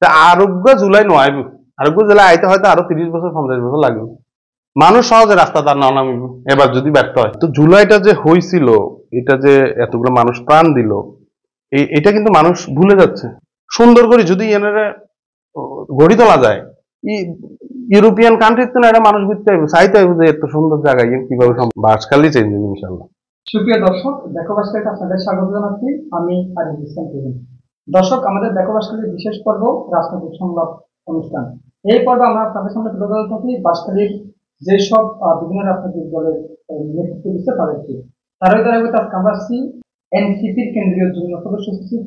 তা আরোগ্য জুলাই নয়, আরোগ্য জুলাই আইতে হয়তো আরো 30 বছর 50 বছর লাগবে। মানুষ সহজে রাস্তা তার না নামিব এবার যদি ব্যর্থ হয়। তো জুলাইটা যে হয়েছিল, এটা যে এতগুলো মানুষ প্রাণ দিল, এটা কিন্তু মানুষ ভুলে যাচ্ছে। সুন্দর করে যদি এনারা গড়ি তোলা যায়, ইউরোপিয়ান কান্ট্রির তো এটা মানুষ বুঝতে হবে, চাইতে হবে যে এত সুন্দর জায়গায় কিভাবে বাসখালী চেঞ্জ হবে ইনশাল্লাহ। সুপ্রিয় দর্শক, দেখো বাসখালীতে আপনাদের স্বাগত জানাচ্ছি। আমি আরিফ ইসলাম তুহিন। দর্শক, আমাদের দেখো বাসখালীর বিশেষ পর্ব রাজনৈতিক সংলাপ অনুষ্ঠান। এই পর্বে আমরা আপনাদের সামনে তুলে ধরে থাকি বাসখালীর যেসব বিভিন্ন রাজনৈতিক দলের নেতৃত্ব দিচ্ছে তাদেরকে। তারই ধারাবাহিকতা আজকে আমরা আসছি এনসিপির কেন্দ্রীয় যুগ্ম সদস্য সচিব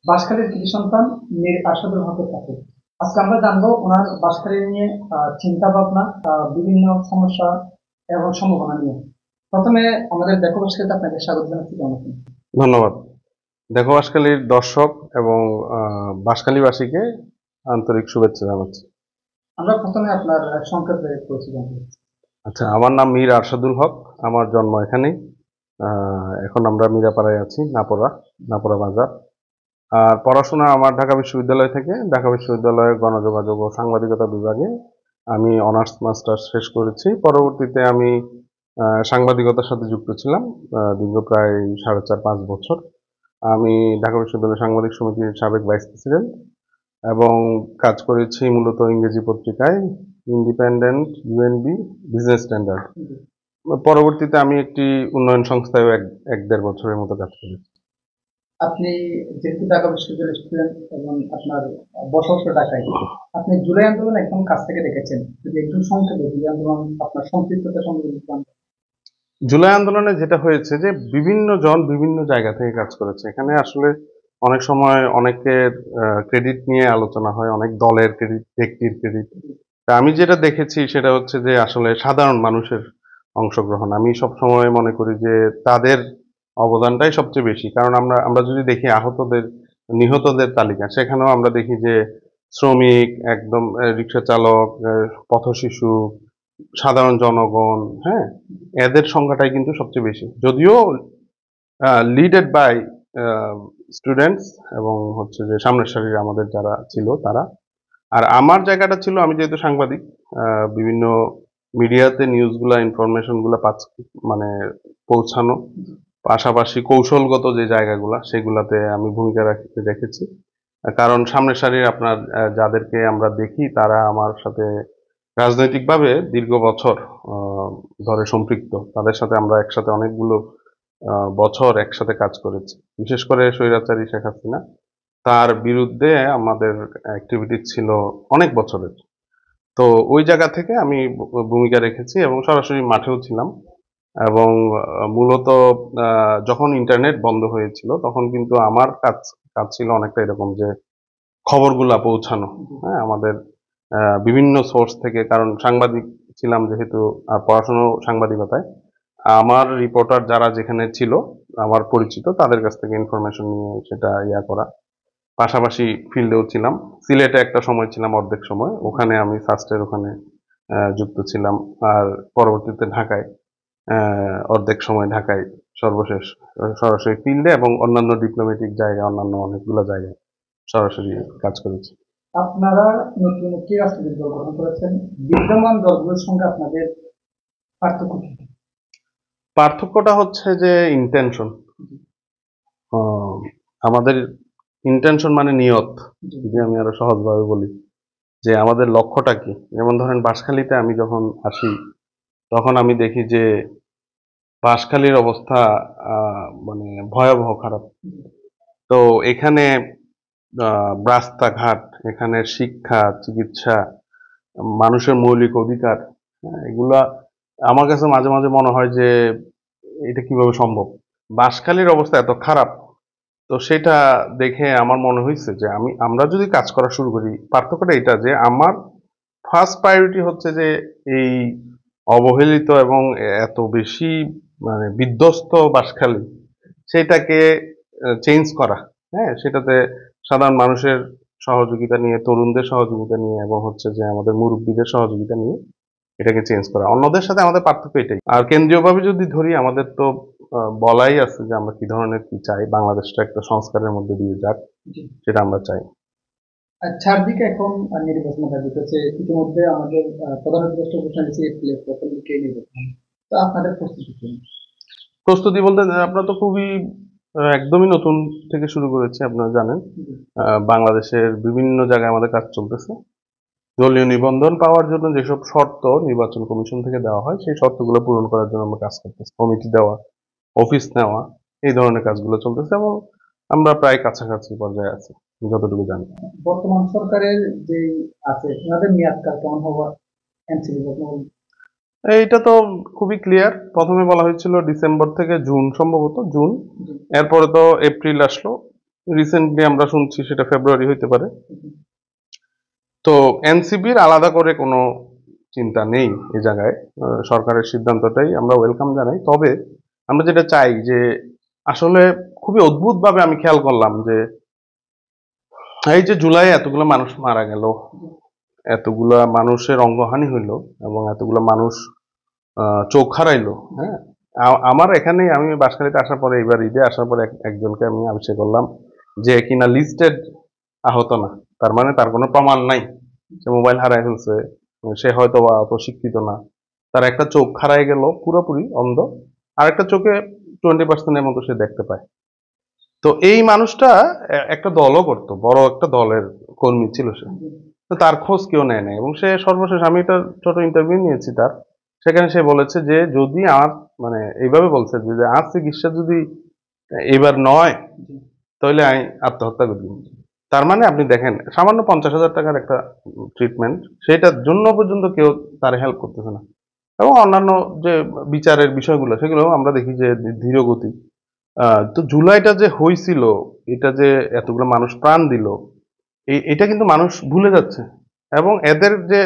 বাসখালীর কৃতি সন্তান মীর আরশাদুল হকের কাছে। আজকে আমরা জানবো ওনার বাসখালী নিয়ে চিন্তা ভাবনা, বিভিন্ন সমস্যা এবং সম্ভাবনা নিয়ে। প্রথমে আমাদের দেখো বাসখালীতে আপনাকে স্বাগত জানাচ্ছি। ধন্যবাদ। দেখো বাসখালীর দর্শক এবং বাসখালীবাসীকে আন্তরিক শুভেচ্ছা জানাচ্ছি। আমরা প্রথমে আপনার সংক্ষেপে পরিচয় জানতে চাচ্ছি। আচ্ছা, আমার নাম মীর আরশাদুল হক, আমার জন্ম এখানেই। এখন আমরা মিরাপাড়ায় আছি, নাপোরা বাজার। আর পড়াশোনা আমার ঢাকা বিশ্ববিদ্যালয় থেকে, ঢাকা বিশ্ববিদ্যালয়ের গণযোগাযোগ ও সাংবাদিকতা বিভাগে আমি অনার্স মাস্টার্স শেষ করেছি। পরবর্তীতে আমি সাংবাদিকতার সাথে যুক্ত ছিলাম দীর্ঘ প্রায় 4.5-5 বছর। আমি ঢাকা বিশ্ববিদ্যালয় সাংবাদিক সমিতির সাবেক ভাইস প্রেসিডেন্ট এবং কাজ করেছি মূলত ইংরেজি পত্রিকায় ইন্ডিপেন্ডেন্ট, ইউএনবি, বিজনেস স্ট্যান্ডার্ড। পরবর্তীতে আমি একটি উন্নয়ন সংস্থায় 1-1.5 বছরের মতো কাজ করেছি। আপনি যেহেতু ঢাকা বিশ্ববিদ্যালয়ের স্টুডেন্ট এবং আপনার বসবাস ঢাকায়, আপনি জুলাই আন্দোলন একদম কাছ থেকে দেখেছেন, যদি একটু সংক্ষেপে জুলাই আন্দোলন আপনার সম্পৃক্ততা সম্বন্ধে। জুলাই আন্দোলনে যেটা হয়েছে যে বিভিন্ন জন বিভিন্ন জায়গা থেকে কাজ করেছে। এখানে আসলে অনেক সময় অনেকের ক্রেডিট নিয়ে আলোচনা হয়, অনেক দলের ক্রেডিট, ব্যক্তির ক্রেডিট। তা আমি যেটা দেখেছি সেটা হচ্ছে যে আসলে সাধারণ মানুষের অংশগ্রহণ। আমি সব সময় মনে করি যে তাদের অবদানটাই সবচেয়ে বেশি। কারণ আমরা যদি দেখি আহতদের, নিহতদের তালিকা, সেখানেও আমরা দেখি যে শ্রমিক, একদম রিক্সা চালক, পথশিশু, সাধারণ জনগণ, হ্যাঁ, এদের সংখ্যাটাই কিন্তু সবচেয়ে বেশি। যদিও লিডেড বাই স্টুডেন্টস এবং হচ্ছে যে সামনের সারির আমাদের যারা ছিল তারা। আর আমার জায়গাটা ছিল, আমি যেহেতু সাংবাদিক, বিভিন্ন মিডিয়াতে নিউজগুলা, ইনফরমেশনগুলা মানে পৌঁছানো, পাশাপাশি কৌশলগত যে জায়গাগুলা সেগুলাতে আমি ভূমিকা রেখেছি। কারণ সামনের সারির আপনার যাদেরকে আমরা দেখি তারা আমার সাথে রাজনৈতিকভাবে দীর্ঘ বছর ধরে সম্পৃক্ত। তাদের সাথে আমরা একসাথে অনেকগুলো বছর একসাথে কাজ করেছি। বিশেষ করে স্বৈরাচারী শেখ হাসিনা, তার বিরুদ্ধে আমাদের অ্যাক্টিভিটি ছিল অনেক বছরের। তো ওই জায়গা থেকে আমি ভূমিকা রেখেছি এবং সরাসরি মাঠেও ছিলাম। এবং মূলত যখন ইন্টারনেট বন্ধ হয়েছিল তখন কিন্তু আমার কাজ ছিল অনেকটা এরকম যে খবরগুলা পৌঁছানো, হ্যাঁ, আমাদের বিভিন্ন সোর্স থেকে। কারণ সাংবাদিক ছিলাম যেহেতু, পড়াশোনা সাংবাদিকতায়, আমার রিপোর্টার যারা যেখানে ছিল আমার পরিচিত, তাদের কাছ থেকে ইনফরমেশন নিয়ে সেটা করা। পাশাপাশি ফিল্ডেও ছিলাম। সিলেটে একটা সময় ছিলাম অর্ধেক সময়, ওখানে আমি ফার্স্টের ওখানে যুক্ত ছিলাম। আর পরবর্তীতে ঢাকায় অর্ধেক সময়, ঢাকায় সর্বশেষ সরাসরি ফিল্ডে এবং অন্যান্য ডিপ্লোম্যাটিক জায়গায়, অন্যান্য অনেকগুলো জায়গায় সরাসরি কাজ করেছি। আপনারা নতুন একটি রাজনৈতিক দল গঠন করেছেন, বিদ্যমান দলগুলোর সঙ্গে আপনাদের পার্থক্য কি? পার্থক্যটা হচ্ছে যে ইন্টেনশন। আমাদের ইন্টেনশন মানে নিয়ত, যদি আমি আরো সহজভাবে বলি যে আমাদের লক্ষ্যটা কি। যেমন ধরেন বাঁশখালীতে আমি যখন আসি তখন আমি দেখি যে বাঁশখালীর অবস্থা মানে ভয়াবহ খারাপ। তো এখানে রাস্তাঘাট, এখানে শিক্ষা, চিকিৎসা, মানুষের মৌলিক অধিকার, এগুলা আমার কাছে মাঝে মাঝে মনে হয় যে এটা কিভাবে সম্ভব, বাঁশখালীর অবস্থা এত খারাপ। তো সেটা দেখে আমার মনে হয়েছে যে আমরা যদি কাজ করা শুরু করি, পার্থক্যটা এটা যে আমার ফার্স্ট প্রায়োরিটি হচ্ছে যে এই অবহেলিত এবং এত বেশি মানে বিধ্বস্ত বাঁশখালী, সেটাকে চেঞ্জ করা। হ্যাঁ, সেটাতে সাধারণ মানুষের সহযোগিতা নিয়ে, তরুণদের সহযোগিতা নিয়ে এবং হচ্ছে যে আমাদের মুরব্বীদের সহযোগিতা নিয়ে এটাকে চেঞ্জ করা। অন্যদের সাথে আমাদের পার্থক্য এটাই। আর কেন্দ্রীয়ভাবে যদি ধরি, আমাদের তো বলাই আছে যে আমরা কি ধরনের কি চাই, বাংলাদেশটা একটা সংস্কারের মধ্যে দিয়ে যাক, সেটা আমরা চাই। আর চারদিকে এখন নির্বাচনের দাবি করছে। ইতিমধ্যে আমাদের প্রধান উপদেষ্টা ঘোষণা দিয়েছে এপ্রিলের প্রথম দিকে নির্বাচন। তো আপনাদের প্রস্তুতি কি? প্রস্তুতি বলতে আমরা তো খুবই একদমই নতুন থেকে শুরু করেছি, আপনারা জানেন। জি, বাংলাদেশের বিভিন্ন জায়গায় আমাদের কাজ চলতেছে। দলীয় নিবন্ধন পাওয়ার জন্য যেসব শর্ত নির্বাচন কমিশন থেকে দেওয়া হয়, সেই শর্তগুলো পূরণ করার জন্য আমরা কাজ করতেছি। কমিটি দেওয়া, অফিস নেওয়া, এই ধরনের কাজগুলো চলতেছে এবং আমরা প্রায় কাছাকাছি পর্যায়ে আছি যতটুকু জানি। বর্তমান সরকারের যে আছে ওনাদের মেয়াদকাল কেমন হওয়া এনসিপি এইটা তো খুবই ক্লিয়ার। প্রথমে বলা হয়েছিল ডিসেম্বর থেকে জুন, সম্ভবত জুন। এরপরে তো এপ্রিল আসলো। রিসেন্টলি আমরা শুনছি সেটা ফেব্রুয়ারি হইতে পারে। তো এনসিপির আলাদা করে কোনো চিন্তা নেই এই জায়গায়। সরকারের সিদ্ধান্তটাই আমরা ওয়েলকাম জানাই। তবে আমরা যেটা চাই যে আসলে খুবই অদ্ভুত ভাবে আমি খেয়াল করলাম যে এই যে জুলাই এতগুলো মানুষ মারা গেল, এতগুলা মানুষের অঙ্গহানি হইল এবং এতগুলা মানুষ চোখ হারাইলো। হ্যাঁ, আমার এখানে আমি বাঁশখালীতে আসার পরে, এবার ঈদে আসার পরে একজনকে আমি আবিষ্কার করলাম যে কিনা লিস্টেড আহত না, তার মানে তার কোনো প্রমাণ নাই, সে মোবাইল হারাই ফেলছে, সে হয়তো বা অত শিক্ষিত না, তার একটা চোখ হারাই গেল পুরোপুরি অন্ধ, আর একটা চোখে 20% মতো সে দেখতে পায়। তো এই মানুষটা একটা দলও করতো, বড় একটা দলের কর্মী ছিল সে। তো তার খোঁজ কেউ নেয় নাই এবং সে সর্বশেষ, আমি একটা ছোট ইন্টারভিউ নিয়েছি তার, সেখানে সে বলেছে যে যদি আমার, মানে এইভাবে বলছে যে আর চিকিৎসা যদি এবার নয় তাহলে আমি আত্মহত্যা করব। তার মানে আপনি দেখেন, সামান্য 50,000 টাকার একটা ট্রিটমেন্ট, সেটার জন্য পর্যন্ত কেউ তার হেল্প করতেছে না। এবং অন্যান্য যে বিচারের বিষয়গুলো, সেগুলো আমরা দেখি যে ধীর গতি। তো জুলাইটা যে হয়েছিল, এটা যে এতগুলো মানুষ প্রাণ দিল, এটা কিন্তু মানুষ ভুলে যাচ্ছে। এবং এদের যে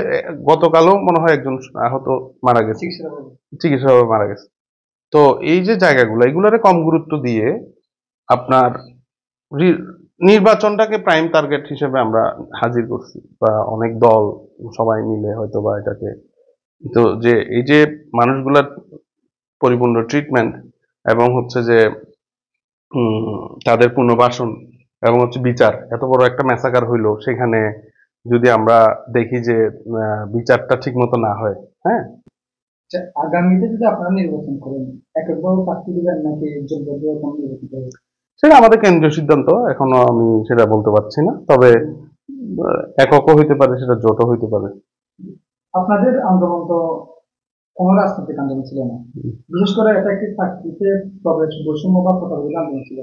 গতকালও মনে হয় একজন আহত মারা গেছে, চিকিৎসাভাবে মারা গেছে। তো এই যে জায়গাগুলো, এগুলোরে কম গুরুত্ব দিয়ে আপনার রি- নির্বাচনটাকে প্রাইম টার্গেট হিসেবে আমরা হাজির করছি, বা অনেক দল সবাই মিলে হয়তো বা এটাকে, তো যে এই যে মানুষগুলার পরিপূর্ণ ট্রিটমেন্ট এবং হচ্ছে যে তাদের পুনর্বাসন এবং হচ্ছে বিচার, এত বড় একটা ম্যাসাকার হইলো, সেখানে যদি আমরা দেখি যে বিচারটা ঠিক মতো না হয়, হ্যাঁ, আগামীতে যদি আপনারা নির্বাচন করেন এককভাবে প্রার্থী দিবেন নাকি জোটবদ্ধ কোনো নির্বাচন করবেন? সেটা আমাদের কেন্দ্রীয় সিদ্ধান্ত, এখনো আমি সেটা বলতে পারছি না। তবে এককও হইতে পারে, সেটা জোটও হইতে পারে। আপনাদের আন্দোলন তো কোনো রাজনৈতিক আন্দোলন ছিল না, বিশেষ করে এটা একটি চাকরিতে প্রবেশ বৈষম্য বা প্রতারণা আন্দোলন ছিল।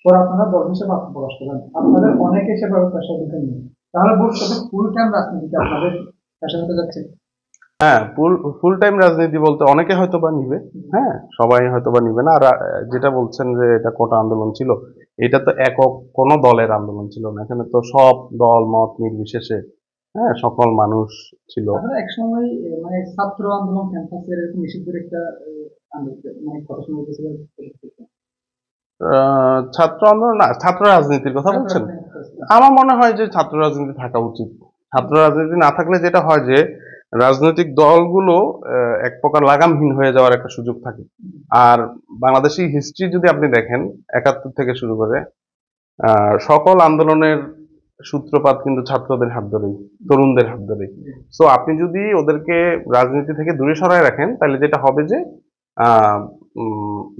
পরে আপনারা দল হিসেবে আত্মপ্রকাশ করেন, আপনাদের অনেকে সেভাবে পেশা দিতে নেই, তাহলে ভবিষ্যতে ফুল টাইম রাজনীতিতে আপনাদের পেশা হতে যাচ্ছে? হ্যাঁ, ফুল টাইম রাজনীতি বলতে অনেকে হয়তো বা নিবে, হ্যাঁ, সবাই হয়তো বা নিবে না। আর যেটা বলছেন যে এটা কোটা আন্দোলন ছিল, এটা তো একক কোনো দলের আন্দোলন ছিল না, এখানে তো সব দল মত নির্বিশেষে, হ্যাঁ, সকল মানুষ ছিল। আপনারা একসময় মানে ছাত্র আন্দোলন ক্যাম্পাসের এরকম নিষিদ্ধের একটা আন্দোলন মানে কথা শোনা গেছিল। ছাত্র আন্দোলন না, ছাত্র রাজনীতির কথা ছাত্র বলছেন? রাজনীতি করছিল। আমার মনে হয় যে ছাত্র রাজনীতি থাকা উচিত। ছাত্র রাজনীতি না থাকলে যেটা হয় যে রাজনৈতিক দলগুলো এক প্রকার লাগামহীন হয়ে যাওয়ার একটা সুযোগ থাকে। আর বাংলাদেশি হিস্ট্রি যদি আপনি দেখেন, 71 থেকে শুরু করে সকল আন্দোলনের সূত্রপাত কিন্তু ছাত্রদের হাত ধরেই, তরুণদের হাত ধরেই। সো আপনি যদি ওদেরকে রাজনীতি থেকে দূরে সরায় রাখেন, তাহলে যেটা হবে যে আহ,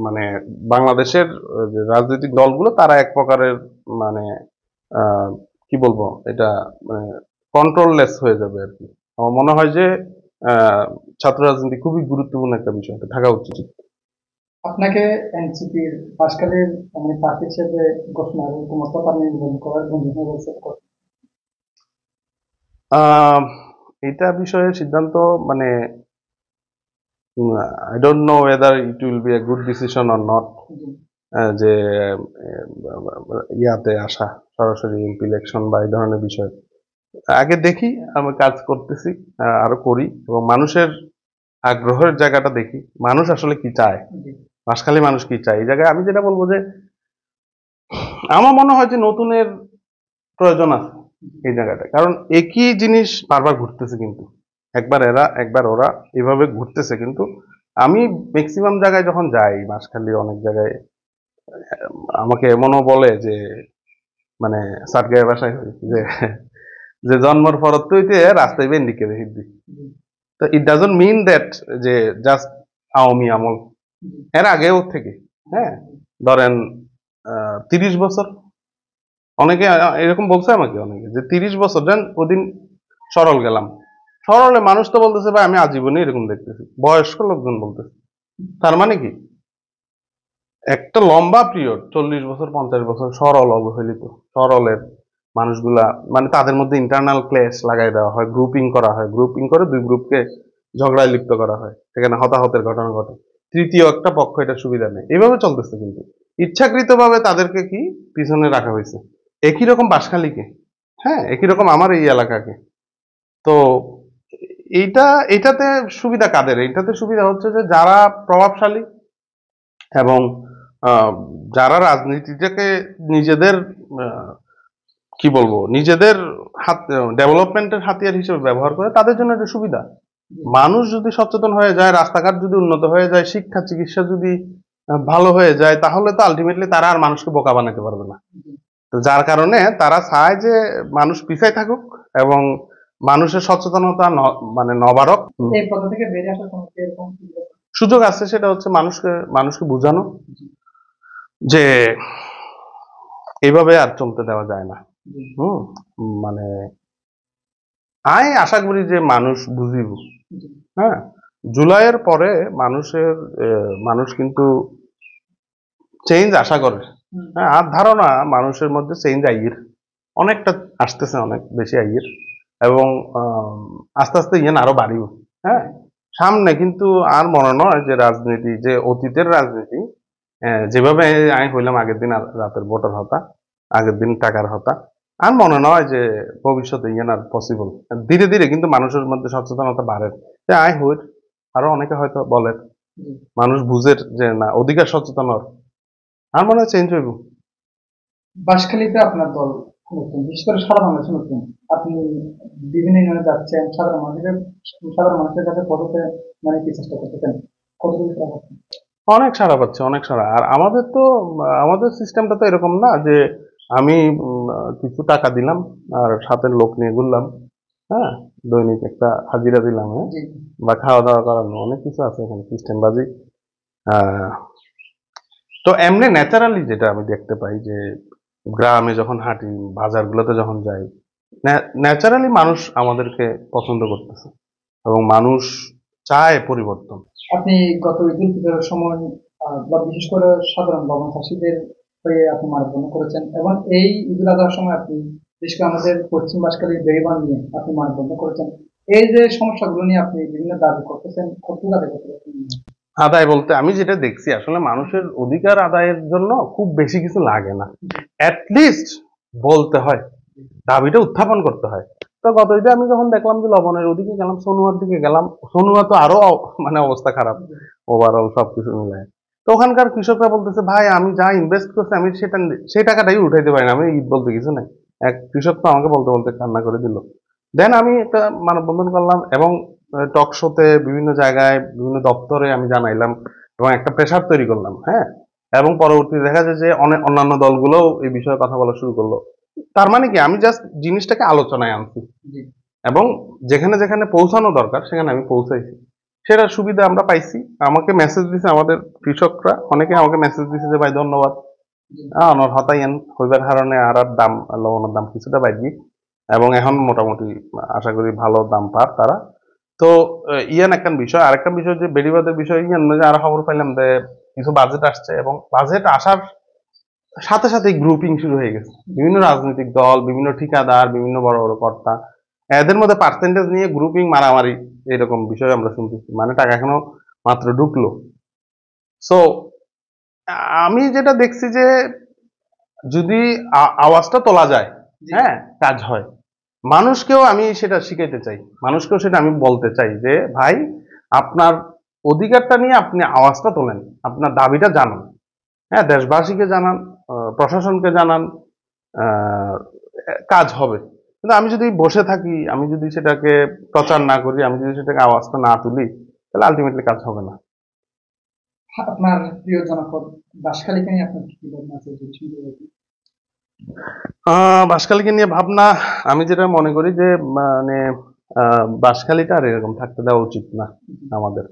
মানে বাংলাদেশের যে রাজনৈতিক দলগুলো, তারা এক প্রকারের, মানে আহ, কি বলবো এটা, মানে কন্ট্রোললেস হয়ে যাবে আর কি। আমার মনে হয় যে আহ, ছাত্র রাজনীতি খুবই গুরুত্বপূর্ণ একটা বিষয়, এটা থাকা উচিত। আপনাকে এনসিপির বাসকালের মানে প্রার্থী হিসেবে ঘোষণার ক্ষমতা নির্বাচন করার বন্ধু বলছে। আহ, এটা বিষয়ে সিদ্ধান্ত, মানে I don't know whether it will B a good decision or not, যে ইয়াতে আসা, সরাসরি এমপি ইলেকশন বা এই ধরনের বিষয়। আগে দেখি, আমি কাজ করতেছি, আরো করি এবং মানুষের আগ্রহের জায়গাটা দেখি, মানুষ আসলে কি চায়, বাঁশখালী মানুষ কি চায়। এই জায়গায় আমি যেটা বলবো যে আমার মনে হয় যে নতুনের প্রয়োজন আছে এই জায়গাটা, কারণ একই জিনিস বারবার ঘুরতেছে, কিন্তু একবার এরা একবার ওরা, এভাবে ঘুরতেছে। কিন্তু আমি ম্যাক্সিমাম জায়গায় যখন যাই, বাঁশখালী অনেক জায়গায়, আমাকে এমনও বলে যে মানে সাটগাঁয়ের বাসায় হই যে যে জন্মের পর তুইতে রাস্তায় বেন্ডিকে দেখি দিই। তো ইট ডাজন্ট মিন দ্যাট যে জাস্ট আওয়ামী আমল, এর আগেও থেকে, হ্যাঁ ধরেন 30 বছর, অনেকে এরকম বলছে আমাকে, অনেকে যে 30 বছর দেন ওদিন সরল গেলাম, সরলে মানুষ তো বলতেছে ভাই আমি আজীবনই এরকম দেখতেছি, বয়স্ক লোকজন বলতেছে। তার মানে কি একটা লম্বা পিরিয়ড 40 বছর 50 বছর সরল অবহেলিত, সরলের মানুষগুলা মানে তাদের মধ্যে ইন্টারনাল ক্লেশ লাগাই দেওয়া হয়, গ্রুপিং করা হয়, গ্রুপিং করে দুই গ্রুপকে ঝগড়ায় লিপ্ত করা হয়, সেখানে হতাহতের ঘটনা ঘটে, তৃতীয় একটা পক্ষ এটা সুবিধা নেই, এইভাবে চলতেছে। কিন্তু ইচ্ছাকৃতভাবে তাদেরকে কি পিছনে রাখা হয়েছে, একই রকম বাসখালীকে, হ্যাঁ একই রকম আমার এই এলাকাকে। তো এটাতে সুবিধা কাদের? এটাতে সুবিধা হচ্ছে যে যারা প্রভাবশালী এবং আহ, যারা রাজনীতিটাকে নিজেদের আহ, কি বলবো নিজেদের হাত ডেভেলপমেন্টের হাতিয়ার হিসেবে ব্যবহার করে, তাদের জন্য এটা সুবিধা। মানুষ যদি সচেতন হয়ে যায়, রাস্তাঘাট যদি উন্নত হয়ে যায়, শিক্ষা চিকিৎসা যদি ভালো হয়ে যায়, তাহলে তো আলটিমেটলি তারা আর মানুষকে বোকা বানাতে পারবে না। তো যার কারণে তারা চায় যে মানুষ পিছাই থাকুক এবং মানুষের সচেতনতা মানে নবারক। এই পথ থেকে বেরিয়ে আসার কোনো কি এরকম সুযোগ আছে, সেটা হচ্ছে মানুষকে মানুষকে বোঝানো যে এইভাবে আর চলতে দেওয়া যায় না। হুম মানে আমি আশা করি যে মানুষ বুঝিব। হ্যাঁ, জুলাইয়ের পরে মানুষ কিন্তু চেঞ্জ আশা করে। হ্যাঁ, আর ধারণা মানুষের মধ্যে চেঞ্জ আইয়ের অনেকটা আসতেছে, অনেক বেশি আইয়ের, এবং আস্তে আস্তে ইয়েন আরো বাড়িব। হ্যাঁ, সামনে কিন্তু আর মনে নয় যে রাজনীতি, যে অতীতের রাজনীতি যেভাবে আমি হইলাম আগের দিন রাতের ভোটার হতা, আগের দিন টাকার হতা, আর মনে নয় যে ভবিষ্যতে ইয়েন আর পসিবল। ধীরে ধীরে কিন্তু মানুষের মধ্যে সচেতনতা বাড়ে, যে আই হইর আরো অনেকে হয়তো বলে, মানুষ বুঝের যে না অধিকার সচেতন, আর মনে হয় চেঞ্জ হইব। বাঁশখালীতে আপনার দল নতুন, বিশেষ করে সারা বাংলাদেশে নতুন। আপনি বিভিন্ন ইউনিয়নে যাচ্ছেন, সাধারণ মানুষের কাছে কতটা মানে কি চেষ্টা করতেছেন, কতটুকু করা হচ্ছে? অনেক সাড়া পাচ্ছে, অনেক সাড়া। আর আমাদের তো আমাদের সিস্টেমটা তো এরকম না যে আমি কিছু টাকা দিলাম আর সাথে লোক নিয়ে ঘুরলাম, হ্যাঁ দৈনিক একটা হাজিরা দিলাম, হ্যাঁ জি, বা খাওয়া দাওয়া করানো, অনেক কিছু আছে এখানে সিস্টেম বাজি। আহ, তো এমনি ন্যাচারালি যেটা আমি দেখতে পাই যে গ্রামে যখন হাঁটি, বাজারগুলোতে যখন যাই, ন্যাচারালি মানুষ আমাদেরকে পছন্দ করতেছে এবং মানুষ চায় পরিবর্তন। আপনি গত ঈদুল ফিতরের সময় বা বিশেষ করে সাধারণ লবণ চাষীদের হয়ে আপনি মানববন্ধন করেছেন, এবং এই ঈদুল আজহার সময় আপনি বিশেষ করে আমাদের পশ্চিম বাঁশখালীর বেড়িবাঁধ নিয়ে আপনি মানববন্ধন করেছেন। এই যে সমস্যাগুলো নিয়ে আপনি বিভিন্ন দাবি করতেছেন, কতটুকু দাবি করতে পারছেন? আদায় বলতে আমি যেটা দেখছি, আসলে মানুষের অধিকার আদায়ের জন্য খুব বেশি কিছু লাগে না, অ্যাটলিস্ট বলতে হয়, দাবিটা উত্থাপন করতে হয়। তো গত ঈদে আমি যখন দেখলাম যে লবণের ওদিকে গেলাম, সোনুয়ার দিকে গেলাম, সোনুয়া তো আরো মানে অবস্থা খারাপ ওভারঅল সবকিছু মিলে। তো ওখানকার কৃষকরা বলতেছে ভাই আমি যা ইনভেস্ট করছি আমি সেই টাকাটাই উঠাইতে পারি না, আমি ঈদ বলতে কিছু নাই। এক কৃষক তো আমাকে বলতে বলতে কান্না করে দিল। দেন আমি একটা মানববন্ধন করলাম এবং টক শোতে বিভিন্ন জায়গায় বিভিন্ন দপ্তরে আমি জানাইলাম এবং একটা প্রেশার তৈরি করলাম। হ্যাঁ, এবং পরবর্তীতে দেখা যায় যে অনেক অন্যান্য দলগুলোও এই বিষয়ে কথা বলা শুরু করলো। তার মানে কি আমি জাস্ট জিনিসটাকে আলোচনায় আনছি জি, এবং যেখানে যেখানে পৌঁছানো দরকার সেখানে আমি পৌঁছাইছি, সেটার সুবিধা আমরা পাইছি। আমাকে মেসেজ দিছে আমাদের কৃষকরা, অনেকে আমাকে মেসেজ দিছে যে ভাই ধন্যবাদ, জি, অনর হতাইয়েন হইবার কারণে আর আর দাম লবণের দাম কিছুটা বাড়বি এবং এখন মোটামুটি আশা করি ভালো দাম পার তারা। তো ইয়ান একটা বিষয়, আরেকটা বিষয় যে বেড়িবাদের বিষয় ইয়ান যে আরো খবর পাইলাম যে কিছু বাজেট আসছে এবং বাজেট আসার সাথে সাথে গ্রুপিং শুরু হয়ে গেছে, বিভিন্ন রাজনৈতিক দল, বিভিন্ন ঠিকাদার, বিভিন্ন বড় বড় কর্তা, এদের মধ্যে পার্সেন্টেজ নিয়ে গ্রুপিং মারামারি, এরকম বিষয় আমরা শুনতেছি, মানে টাকা এখনো মাত্র ঢুকলো। সো আমি যেটা দেখছি যে যদি আওয়াজটা তোলা যায়, জি, হ্যাঁ কাজ হয়। মানুষকেও আমি সেটা শিখাইতে চাই, মানুষকেও সেটা আমি বলতে চাই যে ভাই আপনার অধিকারটা নিয়ে আপনি আওয়াজটা তোলেন, আপনার দাবিটা জানান, হ্যাঁ দেশবাসীকে জানান, প্রশাসনকে জানান, আহ, কাজ হবে। কিন্তু আমি যদি বসে থাকি, আমি যদি সেটাকে প্রচার না করি, আমি যদি সেটাকে আওয়াজটা না তুলি, তাহলে আলটিমেটলি কাজ হবে না। আপনার প্রিয় জনপদ বাঁশখালীকে নিয়ে আপনার কি ভাবনা আছে, যদি শুনতে পারি? বাঁশখালীকে নিয়ে ভাবনা, আমি যেটা মনে করি যে মানে বাঁশখালীটা আর এরকম থাকতে দেওয়া উচিত না আমাদের।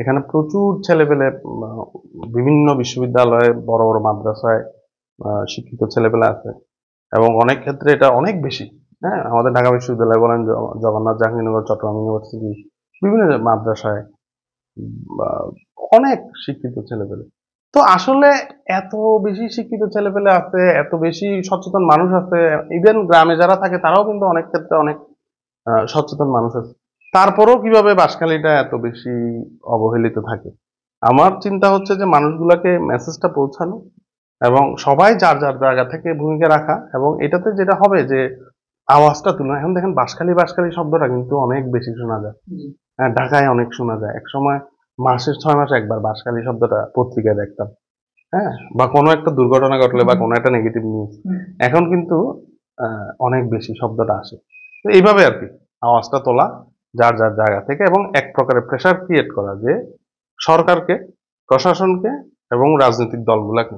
এখানে প্রচুর ছেলেপেলে বিভিন্ন বিশ্ববিদ্যালয়ে, বড় বড় মাদ্রাসায় শিক্ষিত ছেলেপেলে আছে, এবং অনেক ক্ষেত্রে এটা অনেক বেশি। হ্যাঁ, আমাদের ঢাকা বিশ্ববিদ্যালয় বলেন, জগন্নাথ জাহাঙ্গীরনগর, চট্টগ্রাম ইউনিভার্সিটি, বিভিন্ন মাদ্রাসায় বা অনেক শিক্ষিত ছেলেপেলে। তো আসলে এত বেশি শিক্ষিত ছেলেপেলে আছে, এত বেশি সচেতন মানুষ আছে, ইভেন গ্রামে যারা থাকে তারাও কিন্তু অনেক ক্ষেত্রে অনেক সচেতন মানুষ আছে। তারপরেও কিভাবে বাঁশখালীটা এত বেশি অবহেলিত থাকে? আমার চিন্তা হচ্ছে যে মানুষগুলাকে মেসেজটা পৌঁছানো, এবং সবাই যার যার জায়গা থেকে ভূমিকা রাখা, এবং এটাতে যেটা হবে যে আওয়াজটা তুলে। এখন দেখেন বাঁশখালী বাঁশখালী শব্দটা কিন্তু অনেক বেশি শোনা যায়। হ্যাঁ, ঢাকায় অনেক শোনা যায়। একসময় মাসের 6 মাসে একবার বাঁশখালী শব্দটা পত্রিকায় দেখতাম। হ্যাঁ, বা কোনো একটা দুর্ঘটনা ঘটলে বা কোনো একটা নেগেটিভ নিউজ। এখন কিন্তু অনেক বেশি শব্দটা আসে। তো এইভাবে আর কি আওয়াজটা তোলা যার যার জায়গা থেকে, এবং এক প্রকারের প্রেসার ক্রিয়েট করা যে সরকারকে, প্রশাসনকে এবং রাজনৈতিক দলগুলাকে।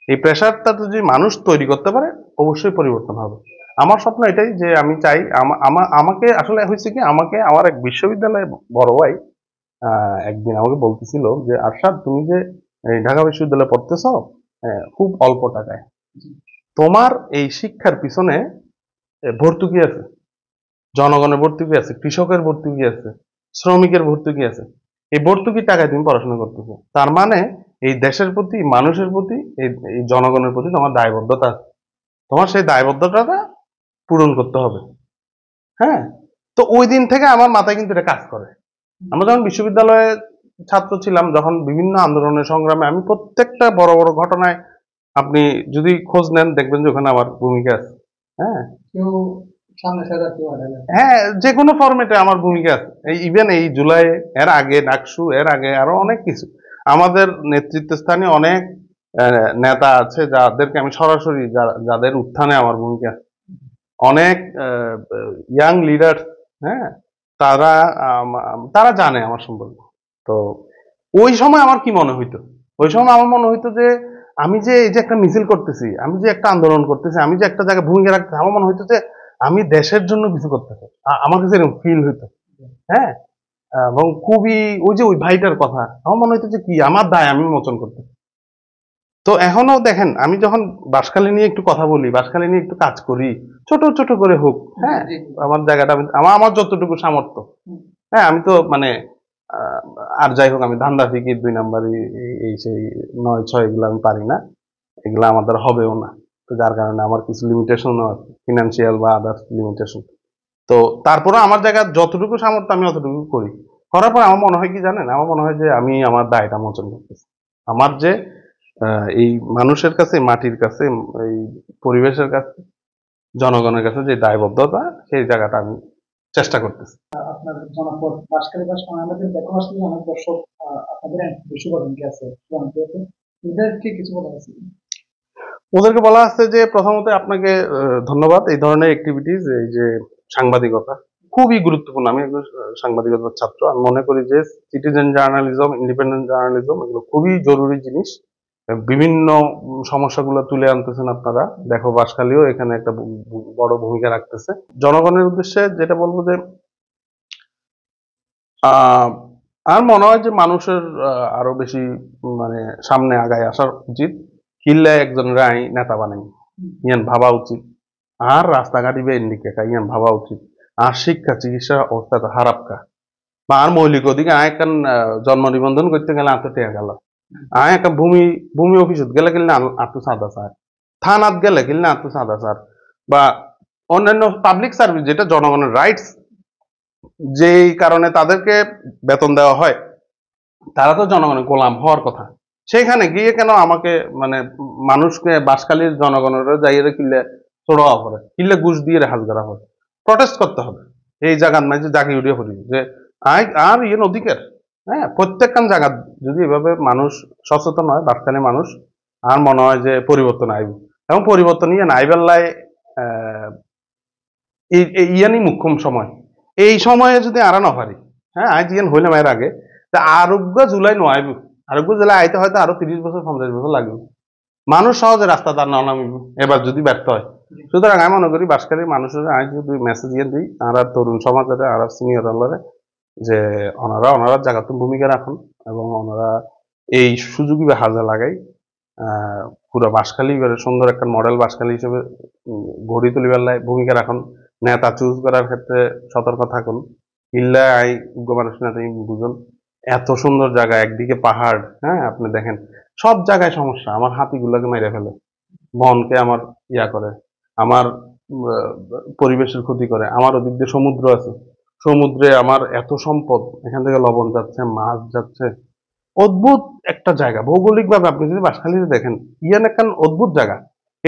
এই প্রেসারটা যদি মানুষ তৈরি করতে পারে, অবশ্যই পরিবর্তন হবে। আমার স্বপ্ন এটাই যে আমি চাই আমাকে আসলে হয়েছে কি, আমাকে আমার এক বিশ্ববিদ্যালয়ে বড় ভাই একদিন আমাকে বলতেছিল যে, আরশাদ তুমি যে এই ঢাকা বিশ্ববিদ্যালয়ে পড়তেছ, খুব অল্প টাকায় তোমার এই শিক্ষার পিছনে ভর্তুকি আছে, জনগণের ভর্তুকি আছে, কৃষকের ভর্তুকি আছে, শ্রমিকের ভর্তুকি আছে। এই ভর্তুকির টাকায় তুমি পড়াশোনা করতেছো, তার মানে এই দেশের প্রতি, মানুষের প্রতি, এই জনগণের প্রতি তোমার দায়বদ্ধতা আছে। তোমার সেই দায়বদ্ধতাটা পূরণ করতে হবে। হ্যাঁ, তো ওই দিন থেকে আমার মাথায় কিন্তু এটা কাজ করে। আমরা যখন বিশ্ববিদ্যালয়ে ছাত্র ছিলাম, যখন বিভিন্ন আন্দোলনের সংগ্রামে আমি প্রত্যেকটা বড় বড় ঘটনায়, আপনি যদি খোঁজ নেন দেখবেন যে ওখানে আমার ভূমিকা আছে। হ্যাঁ, কেউ সামনে সাজা, কেউ আড়ালে। হ্যাঁ, যে কোনো ফরম্যাটে আমার ভূমিকা আছে। এই ইভেন এই জুলাই এর আগে, ডাকসু এর আগে আরো অনেক কিছু। আমাদের নেতৃত্বস্থানীয় অনেক নেতা আছে যাদেরকে আমি সরাসরি, যাদের উত্থানে আমার ভূমিকা আছে। অনেক ইয়াং লিডার, হ্যাঁ, তারা তারা জানে আমার সম্পর্কে। তো ওই সময় আমার কি মনে হইতো? ওই সময় আমার মনে হইতো যে আমি যে এই যে একটা মিছিল করতেছি, আমি যে একটা আন্দোলন করতেছি, আমি যে একটা জায়গায় ভূমিকা রাখতেছি, আমার মনে হইতো যে আমি দেশের জন্য কিছু করতেছি। আমার কাছে এরকম ফিল হইতো। হ্যাঁ, এবং খুবই ওই যে ওই ভাইটার কথা, আমার মনে হইতো যে কি আমার দায় আমি মোচন করতে। তো এখনো দেখেন, আমি যখন বাঁশখালী নিয়ে একটু কথা বলি, বাঁশখালী নিয়ে একটু কাজ করি, ছোট ছোট করে হোক, হ্যাঁ, আমার জায়গাটা আমার যতটুকু সামর্থ্য। হ্যাঁ, আমি তো মানে আহ, আর যাই হোক, আমি ধান্দা ফিকির 2 নাম্বারই, এই সেই 9-6 এগুলো আমি পারি না, এগুলো আমার দ্বারা হবেও না। তো যার কারণে আমার কিছু লিমিটেশনও আছে, ফিনান্সিয়াল বা আদার্স লিমিটেশন। তো তারপরে আমার জায়গায় যতটুকু সামর্থ্য আমি অতটুকু করি। করার পর আমার মনে হয় কি জানেন, আমার মনে হয় যে আমি আমার দায়টা মোচন করতেছি। আমার যে এই মানুষের কাছে, মাটির কাছে, এই পরিবেশের কাছে, জনগণের কাছে যে দায়বদ্ধতা, সেই জায়গাটা আমি চেষ্টা করতেছি। আপনার জনপদ বাঁশখালী বা আমাদের দেখো অনেক দর্শক আপনাদের বিশ্ববিদ্যালয় আছে, জনপ্রিয়তে এদেরকে কিছু বলা আছে? ওদেরকে বলা আছে যে প্রথমত আপনাকে ধন্যবাদ। এই ধরনের অ্যাক্টিভিটিস, এই যে সাংবাদিকতা খুবই গুরুত্বপূর্ণ। আমি একজন সাংবাদিকতার ছাত্র। আমি মনে করি যে সিটিজেন জার্নালিজম, ইন্ডিপেন্ডেন্ট জার্নালিজম এগুলো খুবই জরুরি জিনিস। বিভিন্ন সমস্যাগুলো তুলে আনতেছেন আপনারা। দেখো বাঁশখালীও এখানে একটা বড় ভূমিকা রাখতেছে। জনগণের উদ্দেশ্যে যেটা বলবো যে আহ আমার মনে হয় যে মানুষের আরো বেশি মানে সামনে আগায় আসা উচিত। কিল্লা একজন রায় নেতা বানাই ইয়ান ভাবা উচিত। আর রাস্তাঘাট ইবে এন্ডিকে ইয়ান ভাবা উচিত। আর শিক্ষা চিকিৎসা অবস্থা তো হারাপকা, বা আর মৌলিক অধিকার আয় কান জন্ম নিবন্ধন করতে গেলে আত টেয়া গেল, আয় একটা ভূমি ভূমি অফিসত গেলে কিনলে আত্ম সাদা স্যার, থানাত গেলে কিনলে আত্ম সাদা স্যার, বা অন্যান্য পাবলিক সার্ভিস যেটা জনগণের রাইটস, যেই কারণে তাদেরকে বেতন দেওয়া হয়, তারা তো জনগণের গোলাম হওয়ার কথা। সেখানে গিয়ে কেন আমাকে মানে মানুষকে, বাঁশখালীর জনগণের যাইয়ে কিনলে চড়াওয়া করে, কিনলে ঘুষ দিয়ে হাজ করা হয়, প্রটেস্ট করতে হবে। এই জায়গার মাঝে জাগি উঠিয়ে পড়ি যে আর ইয়ে অধিকার। হ্যাঁ, প্রত্যেকখান জায়গা যদি এভাবে মানুষ সচেতন হয়, বাঁশখালী মানুষ, আর মনে হয় যে পরিবর্তন আইব, এবং পরিবর্তন ইয়ে নাইবেল্লায় আহ ইয়ানি মুখ্যম সময়। এই সময়ে যদি আরানো পারি, হ্যাঁ, আজ ইয়ান হইলাম এর আগে, তা আরোগ্য জুলাই নয়, আরোগ্য জুলাই আইতে হয়তো আরো 30 বছর 50 বছর লাগবে। মানুষ সহজে রাস্তা তার না নামিব এবার যদি ব্যর্থ হয়। সুতরাং আমি মনে করি বাঁশখালীর মানুষের আমি যদি মেসেজ দিয়ে দিই আর তরুণ সমাজের আর সিনিয়র আল্লারে যে ওনারা জায়গাতে ভূমিকা রাখুন এবং ওনারা এই সুযোগই বা হাজা লাগাই পুরো বাঁশখালী সুন্দর একটা মডেল বাঁশখালী হিসেবে গড়ি তুলিবার ভূমিকা রাখুন। নেতা চুজ করার ক্ষেত্রে সতর্ক থাকুন। ইল্লা আই মানুষ নেতা বুঝুন এত সুন্দর জায়গা, একদিকে পাহাড়, হ্যাঁ আপনি দেখেন সব জায়গায় সমস্যা। আমার হাতিগুলোকে মেরে ফেলে, বনকে আমার ইয়া করে, আমার পরিবেশের ক্ষতি করে। আমার ওদিক দিয়ে সমুদ্র আছে, সমুদ্রে আমার এত সম্পদ, এখান থেকে লবণ যাচ্ছে, মাছ যাচ্ছে, অদ্ভুত একটা জায়গা। ভৌগোলিক ভাবে আপনি যদি বাঁশখালীতে দেখেন ইয়ান একটা অদ্ভুত জায়গা।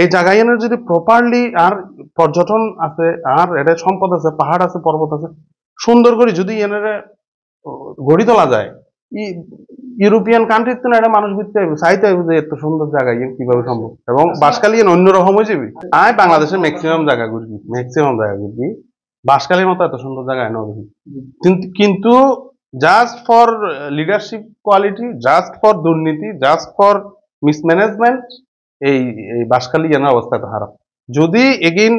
এই জায়গা ইয়ানের যদি প্রপারলি আর পর্যটন আছে আর এটা সম্পদ আছে, পাহাড় আছে, পর্বত আছে, সুন্দর করে যদি ইয়ানের গড়ি তোলা যায়, ইউরোপিয়ান কান্ট্রির তো এটা মানুষ বুঝতে হবে, চাইতে হবে যে এত সুন্দর জায়গা ইয়ে কিভাবে সম্ভব। এবং বাঁশখালী অন্যরকম হয়ে যাবে। আমি বাংলাদেশের ম্যাক্সিমাম জায়গা ঘুরবি, বাঁশখালীর মতো এত সুন্দর জায়গায় না দেখি। কিন্তু just for leadership quality, just for দুর্নীতি, জাস্ট ফর মিসম্যানেজমেন্ট এই বাঁশখালী এর অবস্থা খারাপ। যদি এগেইন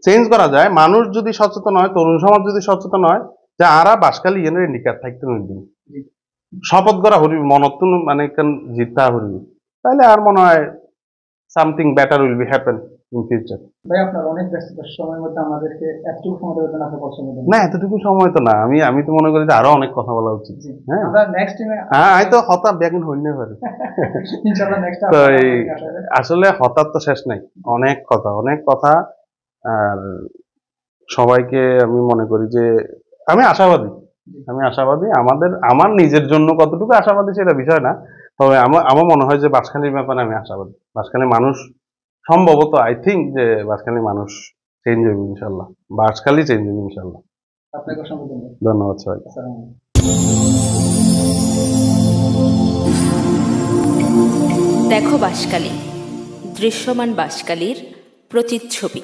চেঞ্জ করা যায়, মানুষ যদি সচেতন হয়, তরুণ সমাজ যদি সচেতন হয় যে আরা বাঁশখালী এর নিকার থাকতে নইদিন শপথ করা হরিব মনত্তুন মানে জিতা হরিব, তাহলে আর মনে হয় something better will be happen in future. ভাই আপনার অনেক ব্যস্ততার সময়ের মধ্যে আমাদেরকে এতটুকু সময় দেওয়ার জন্য আপনাকে অসংখ্য ধন্যবাদ। না এতটুকু সময় তো না, আমি তো মনে করি যে আরো অনেক কথা বলা উচিত। হ্যাঁ আমরা নেক্সট টাইমে আমি তো হঠাৎ ব্যাগিন হইতে পারে ইনশাআল্লাহ নেক্সট তো আসলে হঠাৎ তো শেষ নাই, অনেক কথা। আর সবাইকে আমি মনে করি যে আমি আশাবাদী আমার নিজের জন্য কতটুকু আশাবাদী সেটা বিষয় না, তবে আমার মনে হয় যে বাঁশখালীর ব্যাপারে আমি আশাবাদী। বাঁশখালীর মানুষ সম্ভবত আই থিঙ্ক যে বাঁশখালীর মানুষ চেঞ্জ হইবে ইনশাল্লাহ, বাঁশখালী চেঞ্জ হইবে ইনশাল্লাহ। আপনাকে অসংখ্য ধন্যবাদ। ধন্যবাদ সবাইকে। দেখো বাঁশখালী, দৃশ্যমান বাঁশখালীর প্রতিচ্ছবি।